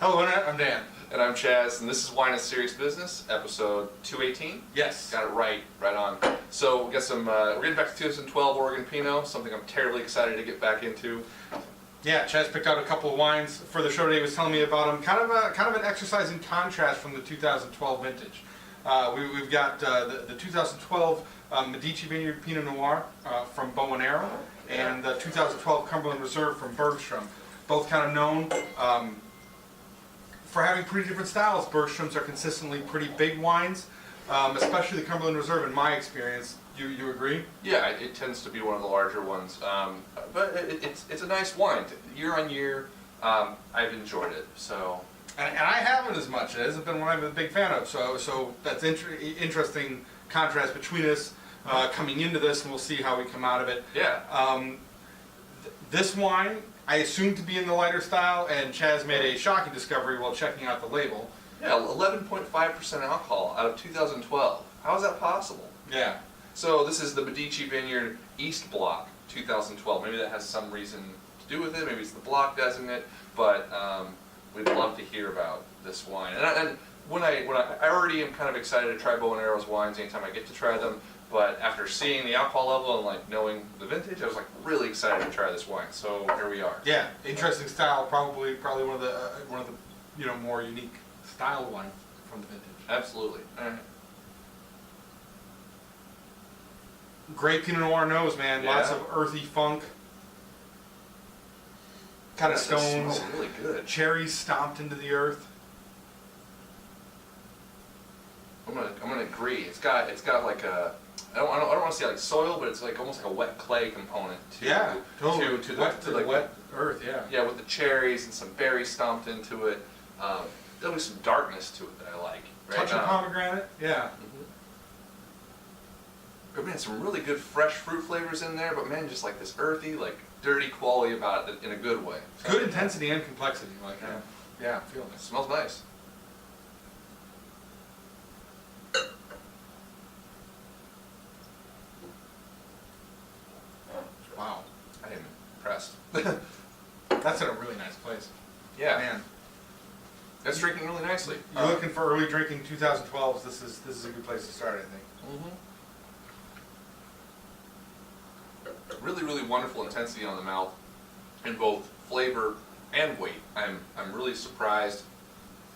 Hello, Internet. I'm Dan. And I'm Chaz, and this is Wine is Serious Business, episode 218. Yes. Got it right on. So we got some, we're getting back to 2012 Oregon Pinot, something I'm terribly excited to get back into. Yeah, Chaz picked out a couple of wines for the show today. He was telling me about them. Kind of an exercise in contrast from the 2012 vintage. We've got the 2012 Medici Vineyard Pinot Noir from Bow and Arrow, and the 2012 Cumberland Reserve from Bergstrom. Both kind of known for having pretty different styles. Bergstroms are consistently pretty big wines, especially the Cumberland Reserve in my experience. You agree? Yeah, it tends to be one of the larger ones, but it's a nice wine. Year on year, I've enjoyed it. So, and I haven't as much. It hasn't been one I'm a big fan of. So that's interesting contrast between us coming into this, and we'll see how we come out of it. Yeah. This wine, I assumed to be in the lighter style, and Chaz made a shocking discovery while checking out the label. Yeah, 11.5% alcohol out of 2012. How is that possible? Yeah. So this is the Medici Vineyard East Block 2012. Maybe that has some reason to do with it. Maybe it's the block designate, but we'd love to hear about this wine. And when I already am kind of excited to try Bow and Arrow's wines anytime I get to try them. But after seeing the alcohol level and like knowing the vintage, I was like really excited to try this wine. So here we are. Yeah, interesting style. Probably one of the more unique style wines from the vintage. Absolutely. All right. Great Pinot Noir nose, man. Yeah. Lots of earthy funk. Kind of stones. Smells really good. Cherries stomped into the earth. I'm gonna agree. It's got like a I don't want to say like soil, but it's like almost like a wet clay component to totally. to the like wet earth. Yeah. Yeah, with the cherries and some berries stomped into it. There'll be some darkness to it that I like. Right? Touch of pomegranate. Yeah. But man, some really good fresh fruit flavors in there. But man, just like this earthy, like dirty quality about it in a good way. So, Good intensity and complexity. Like yeah, I feel it it. smells nice. Wow. I am impressed. That's in a really nice place. Yeah, Man, that's drinking really nicely. you're looking for early drinking 2012s. This is a good place to start, I think. Really, really wonderful intensity on the mouth in both flavor and weight. I'm really surprised.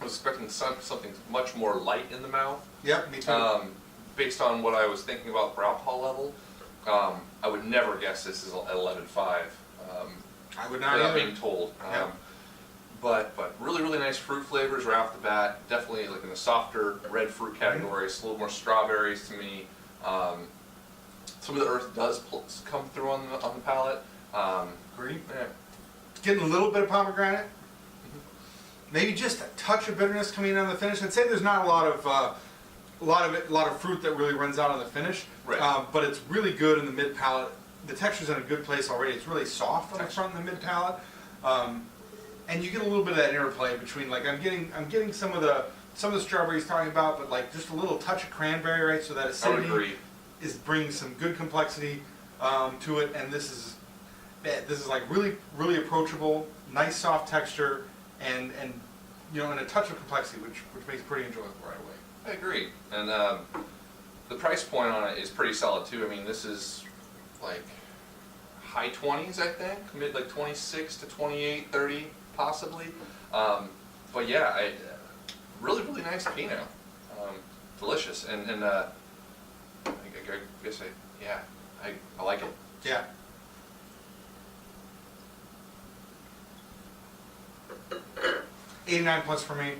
I was expecting something much more light in the mouth. Yep, me too. Based on what I was thinking about for alcohol level, I would never guess this is at 11.5. I would not without either. being told. Yep. But really, really nice fruit flavors right off the bat. Definitely like in the softer red fruit category. It's a little more strawberries to me. Some of the earth does come through on the palate. Agree. Yeah. Getting a little bit of pomegranate. Maybe just a touch of bitterness coming in on the finish. I'd say there's not a lot of fruit that really runs out on the finish. Right. But it's really good in the mid palate. The texture's in a good place already. It's really soft on the front and the mid palate. And you get a little bit of that interplay between, like, I'm getting some of the strawberries talking about, but like just a little touch of cranberry, right? So that I would acidity agree. is bringing some good complexity to it, and this is like really, really approachable, nice soft texture, and and a touch of complexity, which makes it pretty enjoyable right away. I agree. And the price point on it is pretty solid too. I mean, this is like high 20s, I think, mid like 26 to 28, 30 possibly. But yeah, really, really nice Pinot. Delicious, and I guess I like it. Yeah. +89 for me.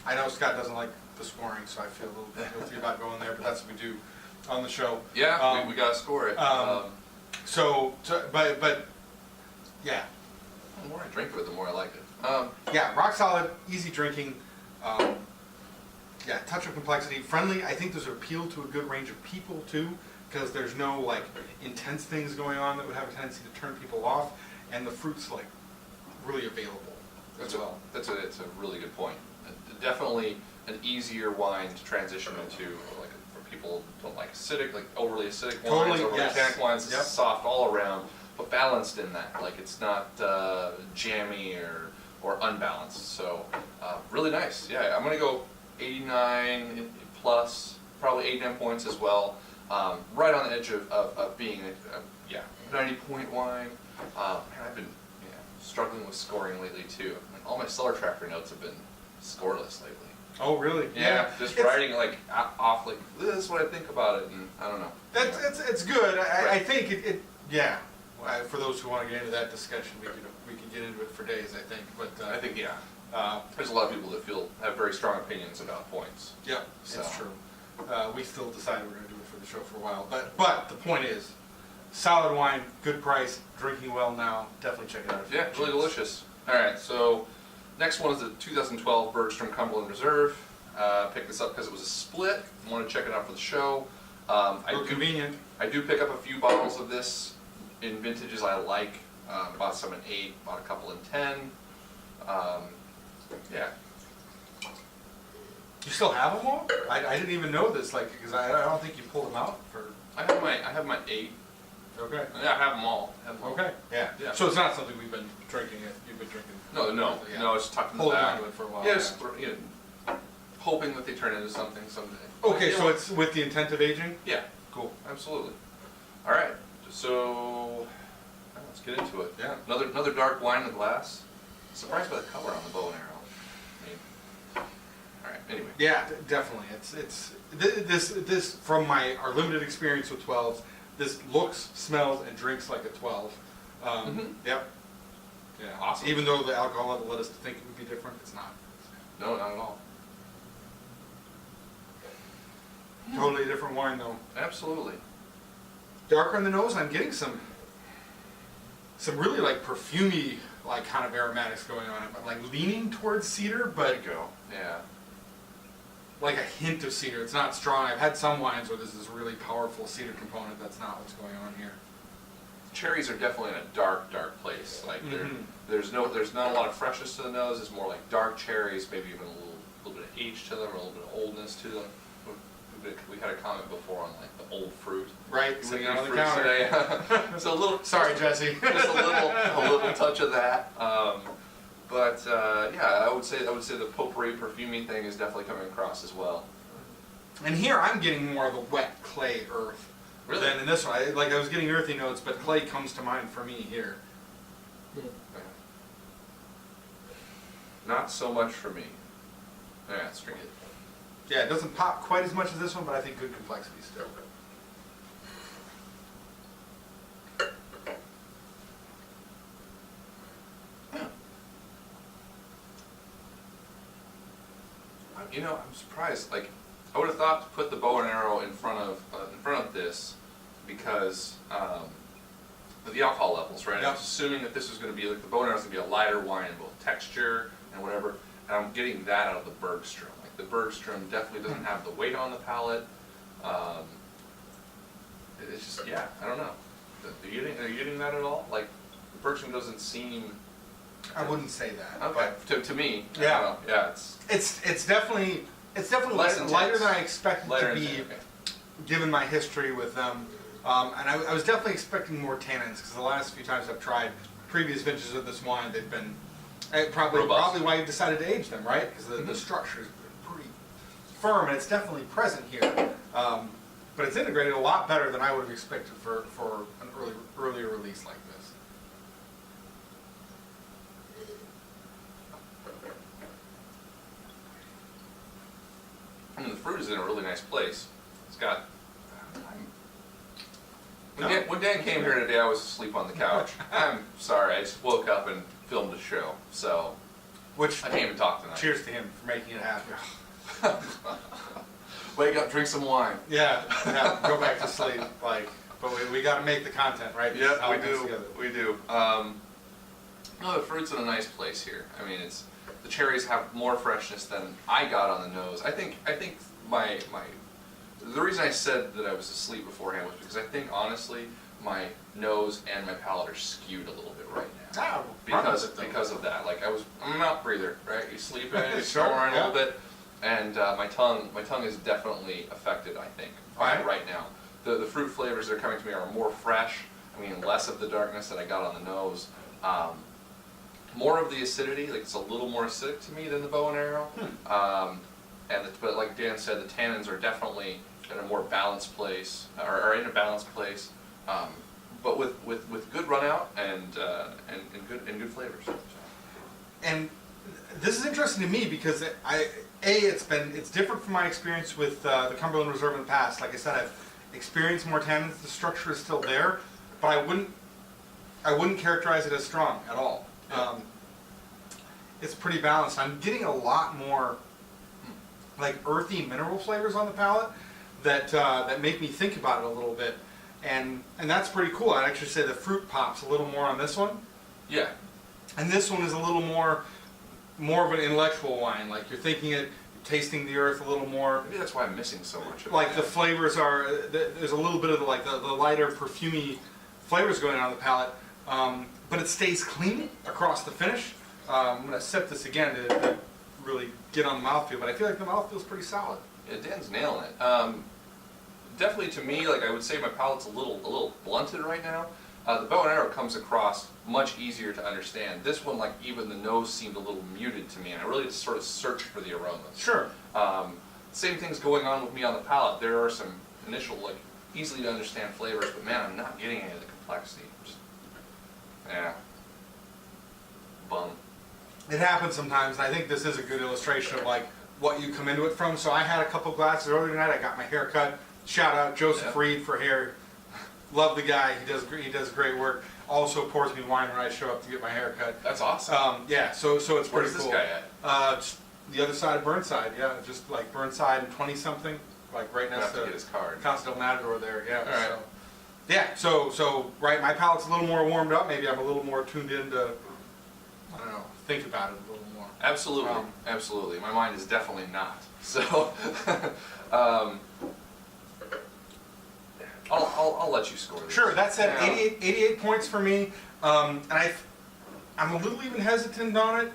I know Scott doesn't like the scoring, so I feel a little bit guilty about going there, but that's what we do on the show. Yeah, we gotta score it. But yeah. The more I drink of it, the more I like it. Yeah, rock solid, easy drinking. Yeah, touch of complexity, friendly. I think there's an appeal to a good range of people too, because there's no like intense things going on that would have a tendency to turn people off, and the fruit's like really available as well. It's a really good point. Definitely an easier wine to transition into, like for people who don't like acidic, like overly acidic wines, Totally, overly yes. tannic wines. Yep. It's soft all around, but balanced in that. Like it's not jammy or or unbalanced. So really nice. Yeah, I'm gonna go 89 plus, probably 89 points as well. Right on the edge of being a 90-point wine. And I've been struggling with scoring lately too. I mean, all my cellar tracker notes have been scoreless lately. Oh, really? Yeah, just writing like off like this is what I think about it, and I don't know. It's good. I think it yeah. For those who want to get into that discussion, we could get into it for days. I think, but I think there's a lot of people that have very strong opinions about points. Yeah, So. it's true. We still decided we're going to do it for the show for a while, but the point is, solid wine, good price, drinking well now. Definitely check it out. If you Yeah, get a really chance. delicious. All right, so next one is the 2012 Bergstrom Cumberland Reserve. Picked this up because it was a split. I wanted to check it out for the show. Convenient. I do pick up a few bottles of this in vintages I like. Bought some in 8, bought a couple in 10. Yeah. You still have them all? I didn't even know this, like, because I don't think you pulled them out for. I have my 8. Okay. Yeah, I have them all. Okay. Yeah. Yeah. So it's not something we've been drinking. You've been drinking. Yeah. No, it's tucked in the Holding back. on to it for a while. Yeah, just hoping that they turn into something someday. Okay, You so know, it's with the intent of aging. yeah, Cool. absolutely. All right, so let's get into it. Yeah. Another dark wine in the glass. Surprised by the color on the bow and arrow. I mean, all right. Anyway. Yeah, definitely. It's this from our limited experience with 12s. This looks, smells, and drinks like a 12. Yep. Yeah. Awesome. Even though the alcohol level led us to think it would be different, it's not. No, not at all. Totally different wine though. Absolutely. Darker on the nose. I'm getting some really like perfumey, like kind of aromatics going on. I'm like leaning towards cedar, There but you go. Yeah. like a hint of cedar. It's not strong. I've had some wines where there's this really powerful cedar component. That's not what's going on here. Cherries are definitely in a dark place. Like there's not a lot of freshness to the nose. It's more like dark cherries, maybe even a little bit of age to them, or a little bit of oldness to them. We had a comment before on like the old fruit. Right, We sitting eat on the fruits counter. today. So a little. Sorry, Jesse. Just a little touch of that. But I would say the potpourri perfumey thing is definitely coming across as well. And here I'm getting more of a wet clay earth Really? than in this one. I was getting earthy notes, but clay comes to mind for me here. Not so much for me. Yeah, let's drink it. Yeah, it doesn't pop quite as much as this one, but I think good complexity still. You know, I'm surprised. Like, I would have thought to put the bow and arrow in front of this because of the alcohol levels, right? Yep. I was assuming that this was going to be like the bow and arrow is going to be a lighter wine in both texture and whatever, and I'm getting that out of the Bergstrom. Like the Bergstrom definitely doesn't have the weight on the palate. It's just I don't know. Are you getting that at all? Like the Bergstrom doesn't seem. I wouldn't say that. Okay. To me, I Yeah. don't know. Yeah, It's definitely Less lighter intense. than I expected lighter to be, intake, okay. given my history with them. And I was definitely expecting more tannins because the last few times I've tried previous vintages of this wine, they've been probably why you decided to age them, right? Because the structure is pretty firm and it's definitely present here. But it's integrated a lot better than I would have expected for an earlier release like this. I mean, the fruit is in a really nice place. It's got. When Dan came here today, I was asleep on the couch. I'm sorry, I just woke up and filmed a show, so Which, I can't even talk tonight. cheers to him for making it happen. Wake up, drink some wine. Yeah, go back to sleep. But we got to make the content, right? This is how it comes together. We do. No, the fruit's in a nice place here. I mean, the cherries have more freshness than I got on the nose. I think the reason I said that I was asleep beforehand was because I think honestly my nose and my palate are skewed a little bit right now. Because of that. Like I'm a mouth breather, right? You sleep in, you Sure, snore in a yeah. little bit, and my tongue is definitely affected. I think right now. The fruit flavors that are coming to me are more fresh. I mean, less of the darkness that I got on the nose. more of the acidity, like it's a little more acidic to me than the bow and arrow. But like Dan said, the tannins are definitely in a more balanced place, or in a balanced place, but with good run out and good flavors. So. And this is interesting to me because it's different from my experience with the Cumberland Reserve in the past. Like I said, I've experienced more tannins. The structure is still there, but I wouldn't characterize it as strong at all. Yeah. It's pretty balanced. I'm getting a lot more like earthy mineral flavors on the palate that make me think about it a little bit, and that's pretty cool. I'd actually say the fruit pops a little more on this one. Yeah. And this one is a little more of an intellectual wine. Like you're thinking it, tasting the earth a little more. Maybe that's why I'm missing so much of it. Like the flavors are, there's a little bit of the lighter perfumey flavors going on the palate, but it stays clean across the finish. I'm going to sip this again to really get on the mouthfeel, but I feel like the mouth feels pretty solid. Yeah, Dan's nailing it. Definitely to me, like I would say my palate's a little blunted right now. The bow and arrow comes across much easier to understand. This one, like even the nose seemed a little muted to me, and I really just sort of searched for the aromas. Sure. Same thing's going on with me on the palate. There are some initial, like, easily to understand flavors, but man, I'm not getting any of the complexity. Just, yeah. Bum. It happens sometimes, and I think this is a good illustration of like what you come into it from. So I had a couple glasses earlier tonight. I got my hair cut. Shout out Joseph Reed for hair. Love the guy. He does great work. Also pours me wine when I show up to get my hair cut. That's awesome. Yeah, so it's pretty cool. Where's this guy at? Just the other side of Burnside. Yeah, just like Burnside and 20 something, like right I'll next have to to get his card. Casa del Matador there. Yeah. All right. So, yeah. So right, my palate's a little more warmed up. Maybe I'm a little more tuned in to, I don't know, think about it a little more. Absolutely, absolutely. My mind is definitely not. So, I'll let you score this. Sure, that's at Yeah. 88 points for me. And I'm a little even hesitant on it.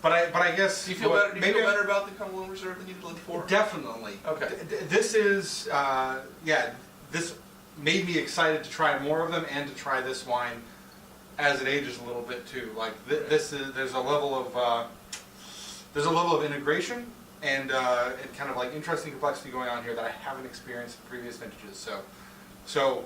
But I guess. Do you feel better? Do you feel better about the Cumberland Reserve than you did before? Definitely. Okay. This is this made me excited to try more of them and to try this wine as it ages a little bit too. Like there's a level of integration and kind of like interesting complexity going on here that I haven't experienced in previous vintages. So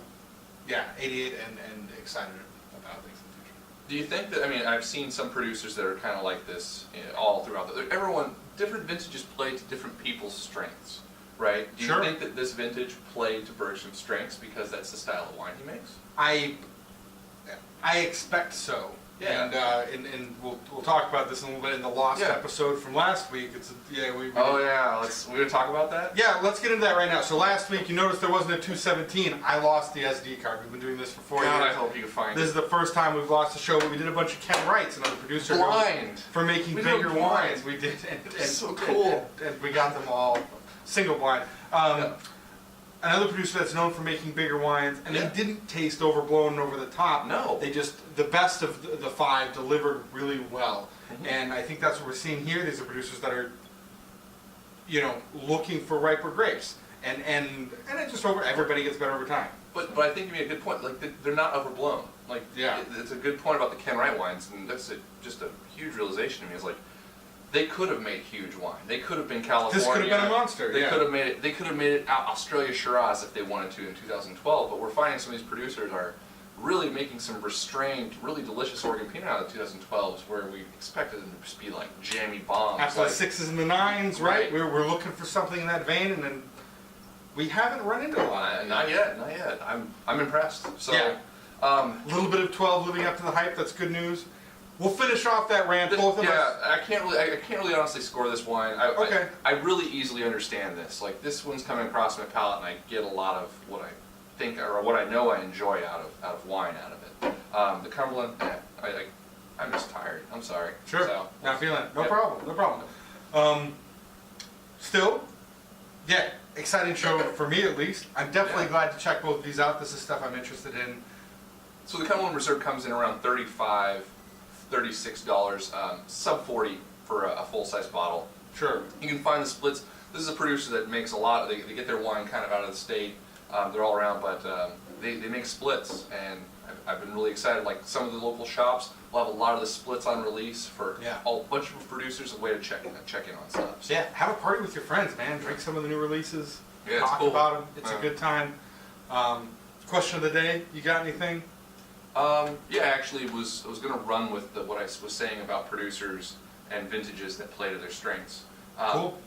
yeah, 88 and excited about things in the future. Do you think that, I mean, I've seen some producers that are kind of like this all throughout different vintages play to different people's strengths, right? Do you think that this vintage played to Bergstrom's strengths because that's the style of wine he makes? I expect so. Yeah. And we'll talk about this in a little bit in the lost episode from last week. We gonna talk about that? Yeah, let's get into that right now. So last week you noticed there wasn't a 217. I lost the SD card. We've been doing this for 4 years. God, I hope you can find This is the first time we've lost a show, but we did a bunch of Ken Wrights, another producer. Blind. For making We did bigger blind. wines. We did. And So cool. And we got them all single blind. Another producer that's known for making bigger wines, and they didn't taste overblown and over the top. No. They just, the best of the five delivered really well. Mm-hmm. And I think that's what we're seeing here. These are producers that are, looking for riper grapes. And it just everybody gets better over time. But I think you made a good point. Like they're not overblown. Like it's a good point about the Ken Wright wines, and that's just a huge realization to me. Is like they could have made huge wine. They could have been California. This could have been a monster. They could have made it. They could have made it Australia Shiraz if they wanted to in 2012. But we're finding some of these producers are really making some restrained, really delicious Oregon Pinot out of the 2012s, where we expected them to just be like jammy bombs. After like, the 6s and the 9s, right? We're looking for something in that vein, and then we haven't run into a lot. Not yet. I'm impressed. So, a little bit of 12 living up to the hype. That's good news. We'll finish off that rant. Both of us. I can't really honestly score this wine. I really easily understand this. Like this one's coming across my palate, and I get a lot of what I think or what I know I enjoy out of wine out of it. The Cumberland, I'm just tired. I'm sorry. Sure. So, not feeling it. No problem. Still, exciting show for me at least. I'm definitely glad to check both of these out. This is stuff I'm interested in. So the Cumberland Reserve comes in around $35, $36, sub 40 for a full-size bottle. Sure. You can find the splits. This is a producer that makes a lot. They get their wine kind of out of the state. They're all around, but they make splits, and I've been really excited. Like some of the local shops We'll have a lot of the splits on release for Yeah. a bunch of producers, a way to check in on stuff. So yeah, have a party with your friends, man. Drink some of the new releases. Yeah, it's talk cool. about them. It's Yeah. a good time. Question of the day. You got anything? Yeah, actually, I was going to run with what I was saying about producers and vintages that play to their strengths. Cool.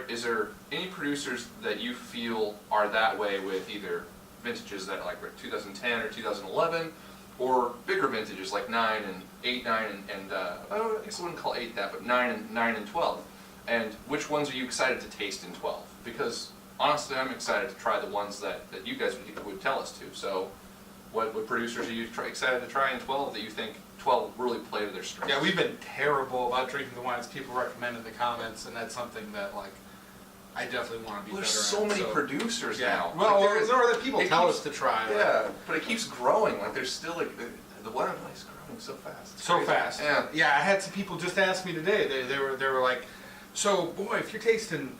Is there any producers that you feel are that way with either vintages that like were 2010 or 2011, or bigger vintages like 9 and 8, 9 and I guess I wouldn't call 8 that, but 9 and 12. And which ones are you excited to taste in 12? Because honestly, I'm excited to try the ones that you guys would tell us to. So, what producers are you excited to try in 12 that you think 12 really play to their strengths? Yeah, we've been terrible about drinking the wines people recommend in the comments, and that's something that like I definitely want to be Well, better there's so at. many producers Yeah. now. Well, Like, or that people it tell keeps- us to try. like, Yeah, but it keeps growing. Like there's still like the wine is growing so fast. It's so crazy. fast. Yeah. Yeah, I had some people just ask me today. They were like, so boy, if you're tasting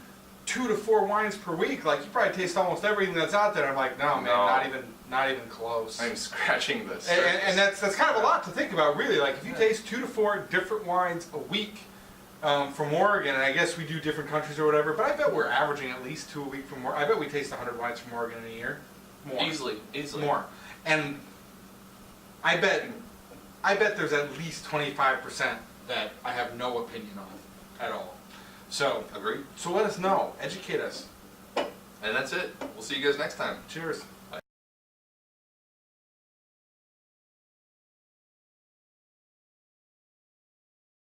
2 to 4 wines per week, like you probably taste almost everything that's out there. I'm like, no, man, No. not even close. I'm scratching this. And that's kind of a lot to think about, really. Like if you Yeah. taste 2 to 4 different wines a week from Oregon, and I guess we do different countries or whatever, but I bet we're averaging at least 2 a week from Oregon. I bet we taste 100 wines from Oregon in a year. More. Easily. More. And I bet there's at least 25% that I have no opinion on at all. So Agreed. let us know. Educate us. And that's it. We'll see you guys next time. Cheers.